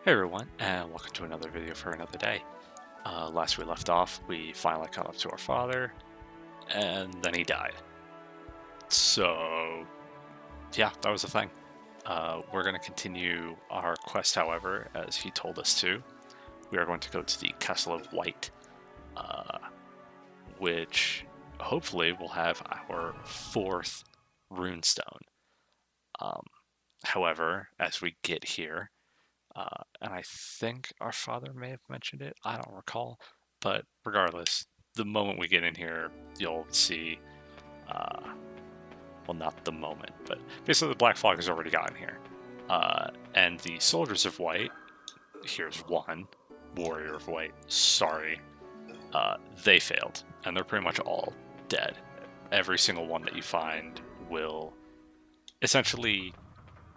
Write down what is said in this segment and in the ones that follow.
Hey everyone, and welcome to another video for another day. Last we left off, we finally caught up to our father, and then he died. So, yeah, that was the thing. We're going to continue our quest, however, as he told us to. We are going to go to the Castle of Whyt, which hopefully will have our fourth runestone. However, as we get here, and I think our father may have mentioned it, I don't recall, but regardless, the moment we get in here, you'll see, well, not the moment, but basically the Black Flag has already gotten here. And the Soldiers of Whyt, here's one, Warrior of Whyt, sorry, they failed, and they're pretty much all dead. Every single one that you find will essentially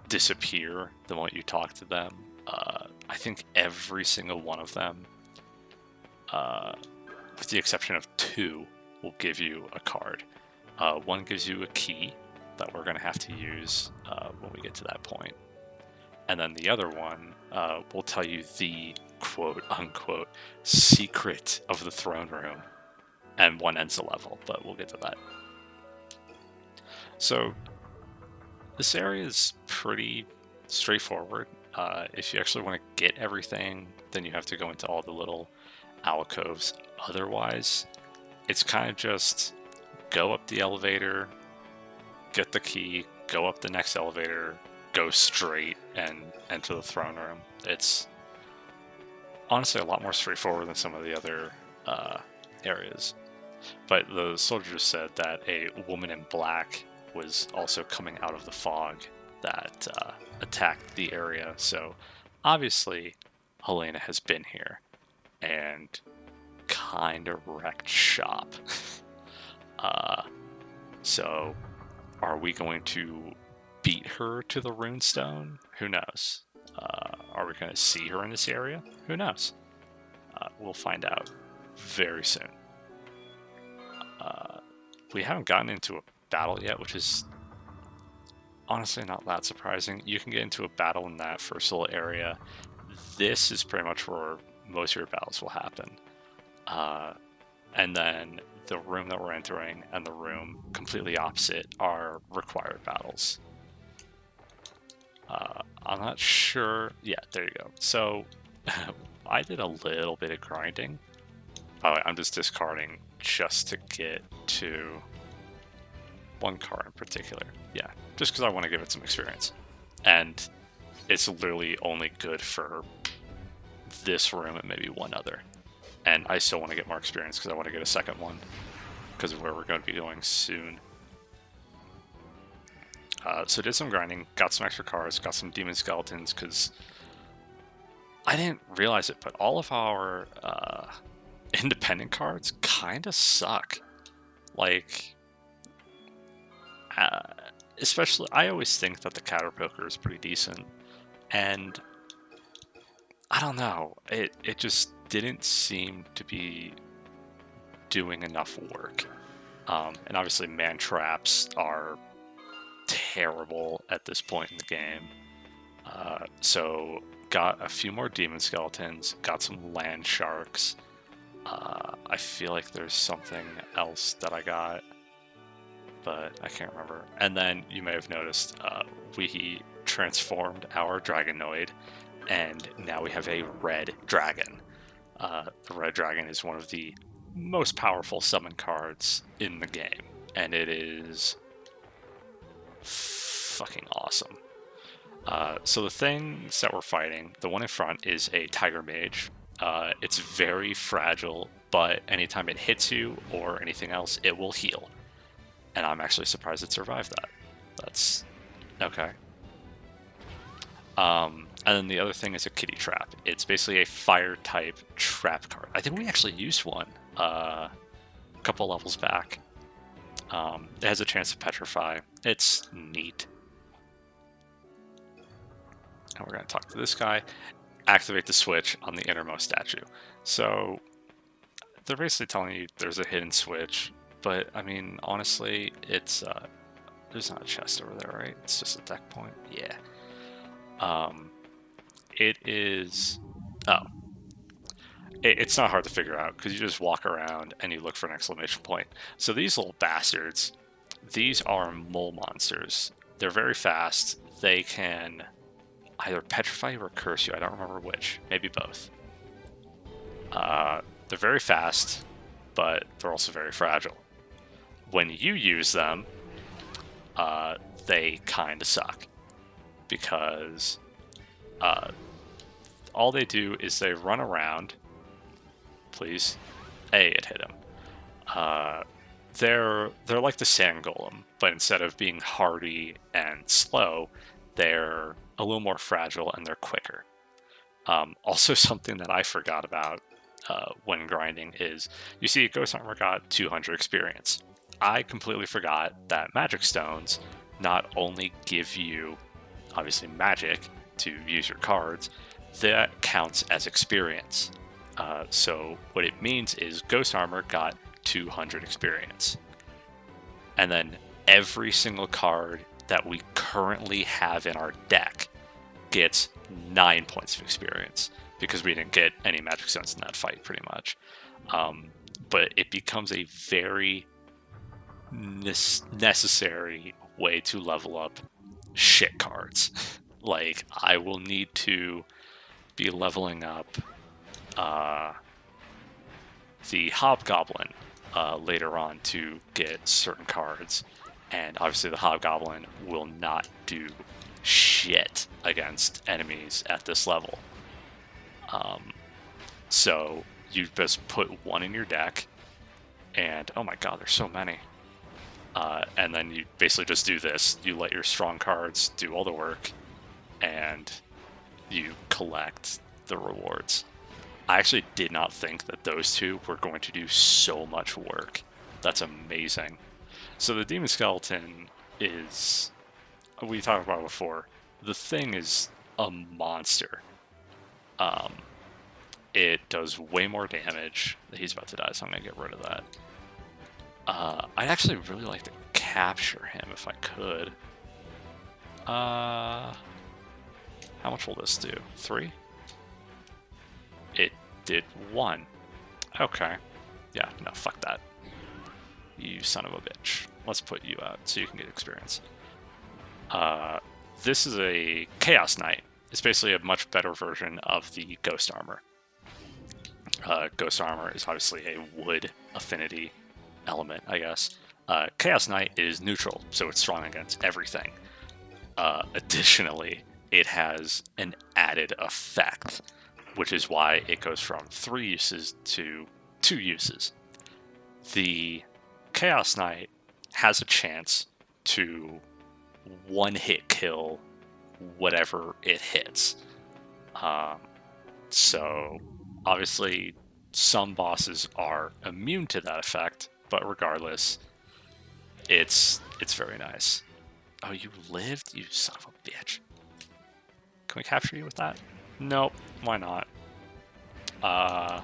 disappear the moment you talk to them. I think every single one of them, with the exception of two, will give you a card. One gives you a key that we're going to have to use when we get to that point. And then the other one will tell you the quote-unquote secret of the throne room. And one ends a level, but we'll get to that. So this area is pretty straightforward. If you actually want to get everything, then you have to go into all the little alcoves. Otherwise, it's kind of just go up the elevator, get the key, go up the next elevator, go straight, and enter the throne room. It's honestly a lot more straightforward than some of the other areas. But the soldiers said that a woman in black was also coming out of the fog that attacked the area. So obviously Helena has been here and kind of wrecked shop. So are we going to beat her to the runestone? Who knows? Are we going to see her in this area? Who knows? We'll find out very soon. We haven't gotten into a battle yet, which is honestly not that surprising. You can get into a battle in that first little area. This is pretty much where most of your battles will happen. And then the room that we're entering and the room completely opposite are required battles. I'm not sure. Yeah, there you go. So I did a little bit of grinding. By the way, I'm just discarding just to get to one card in particular. Yeah, just because I want to give it some experience. And it's literally only good for this room and maybe one other. And I still want to get more experience because I want to get a second one because of where we're going to be going soon. So did some grinding, got some extra cards, got some demon skeletons because I didn't realize it, but all of our independent cards kind of suck. Like, especially, I always think that the Caterpoker is pretty decent, and I don't know, it just didn't seem to be doing enough work. And obviously man traps are terrible at this point in the game. So got a few more demon skeletons, got some land sharks. I feel like there's something else that I got, but I can't remember. And then you may have noticed we transformed our Dragonoid, and now we have a red dragon. The red dragon is one of the most powerful summon cards in the game, and it is fucking awesome. So the things that we're fighting, the one in front is a tiger mage. It's very fragile, but anytime it hits you or anything else, it will heal. And I'm actually surprised it survived that. That's okay. And then the other thing is a kitty trap. It's basically a fire type trap card. I think we actually used one a couple levels back. It has a chance to petrify. It's neat. And we're going to talk to this guy. Activate the switch on the innermost statue. So they're basically telling you there's a hidden switch, but I mean, honestly, it's there's not a chest over there, right? It's just a deck point. Yeah. it is... Oh. It's not hard to figure out, because you just walk around and you look for an exclamation point. So these little bastards, these are mole monsters. They're very fast. They can either petrify you or curse you. I don't remember which. Maybe both. They're very fast, but they're also very fragile. When you use them, they kind of suck. Because all they do is they run around. Please. Hey, it hit him. They're like the sand golem, but instead of being hardy and slow, they're a little more fragile and they're quicker. Also, something that I forgot about when grinding is, you see, Ghost Armor got 200 experience. I completely forgot that magic stones not only give you, obviously, magic to use your cards, that counts as experience. So what it means is Ghost Armor got 200 experience. And then every single card that we currently have in our deck gets 9 points of experience, because we didn't get any magic stones in that fight, pretty much. But it becomes a very necessary way to level up shit cards. Like, I will need to be leveling up the Hobgoblin later on to get certain cards, and obviously the Hobgoblin will not do shit against enemies at this level. So you just put one in your deck, and oh my god, there's so many. And then you basically just do this. You let your strong cards do all the work, and you collect the rewards. I actually did not think that those two were going to do so much work. That's amazing. So the Demon Skeleton is, we talked about before, the thing is a monster. It does way more damage. He's about to die, so I'm going to get rid of that. I'd actually really like to capture him if I could. How much will this do? 3? It did 1. Okay. Yeah, no, fuck that. You son of a bitch. Let's put you out so you can get experience. This is a Chaos Knight. It's basically a much better version of the Ghost Armor. Ghost Armor is obviously a wood affinity element, I guess. Chaos Knight is neutral, so it's strong against everything. Additionally, it has an added effect, which is why it goes from 3 uses to 2 uses. The Chaos Knight has a chance to one-hit kill whatever it hits. So, obviously, some bosses are immune to that effect, but regardless, it's very nice. Oh, you lived? You son of a bitch. Can we capture you with that? Nope. Why not? I'm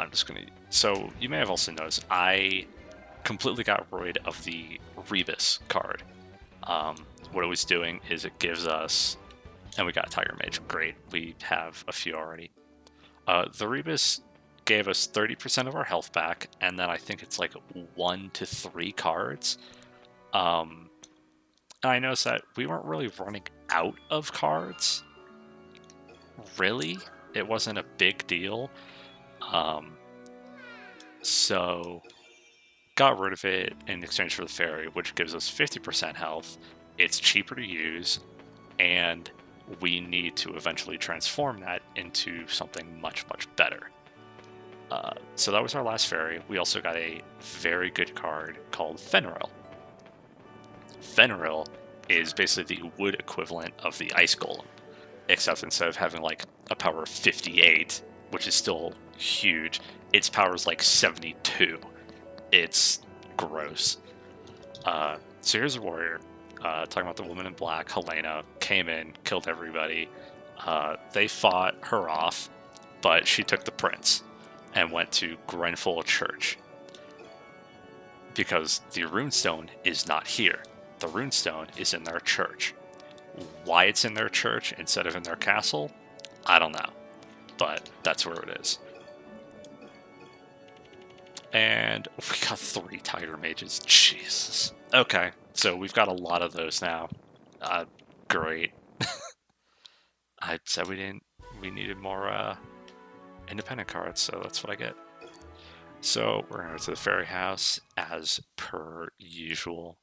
just gonna... So, you may have also noticed, I completely got rid of the Rebus card. What it was doing is it gives us... And we got Tiger Mage. Great. We have a few already. The Rebus gave us 30% of our health back, and then I think it's like 1 to 3 cards. And I noticed that we weren't really running out of cards. Really? It wasn't a big deal. So, got rid of it in exchange for the Fairy, which gives us 50% health. It's cheaper to use, and we need to eventually transform that into something much, much better. So that was our last Fairy. We also got a very good card called Fenrir. Fenrir is basically the wood equivalent of the Ice Golem, except instead of having like a power of 58, which is still huge, its power is like 72. It's gross. So here's a warrior. Talking about the woman in black, Helena, came in, killed everybody. They fought her off, but she took the prince and went to Grenfell Church. Because the runestone is not here. The runestone is in their church. Why it's in their church instead of in their castle, I don't know. But that's where it is. And we got 3 Tiger Mages. Jesus. Okay, so we've got a lot of those now. Great. I said we needed more independent cards, so that's what I get. So we're going to the Fairy House as per usual.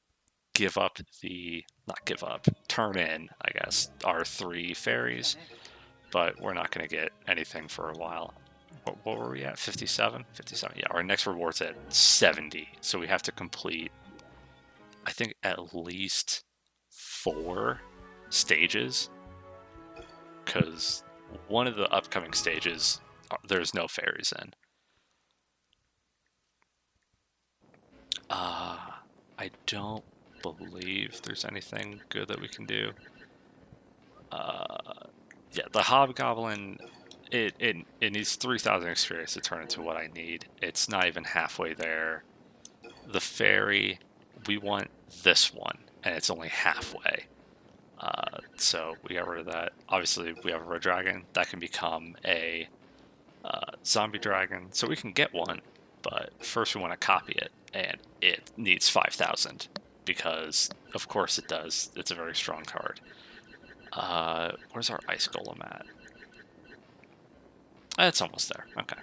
Turn in, I guess, our 3 fairies, but we're not going to get anything for a while. What were we at? 57? 57. Yeah, our next reward's at 70. So we have to complete, I think, at least 4 stages. Because one of the upcoming stages, there's no fairies in. I don't believe there's anything good that we can do. Yeah, the Hobgoblin, it needs 3,000 experience to turn into what I need. It's not even halfway there. The fairy, we want this one, and it's only halfway. So we got rid of that. Obviously, we have a red dragon that can become a zombie dragon, so we can get one. But first, we want to copy it, and it needs 5,000 because, of course, it does. It's a very strong card. Where's our ice golem at? It's almost there. Okay.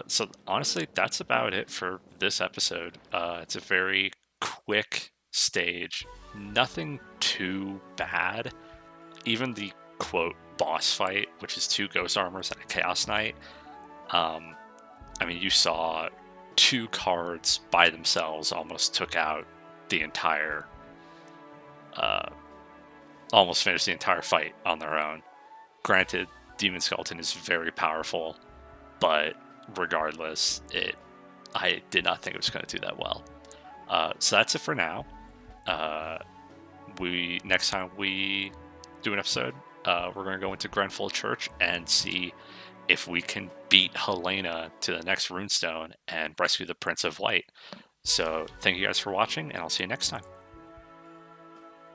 So honestly, that's about it for this episode. It's a very quick stage. Nothing too bad. Even the quote boss fight, which is 2 ghost armors and a chaos knight. I mean, you saw 2 cards by themselves almost took out the entire, almost finished the entire fight on their own. Granted, Demon Skeleton is very powerful, but regardless, I did not think it was going to do that well. So that's it for now. Next time we do an episode, we're going to go into Grenfell Church and see if we can beat Helena to the next Runestone and rescue the Prince of Light. So thank you guys for watching, and I'll see you next time.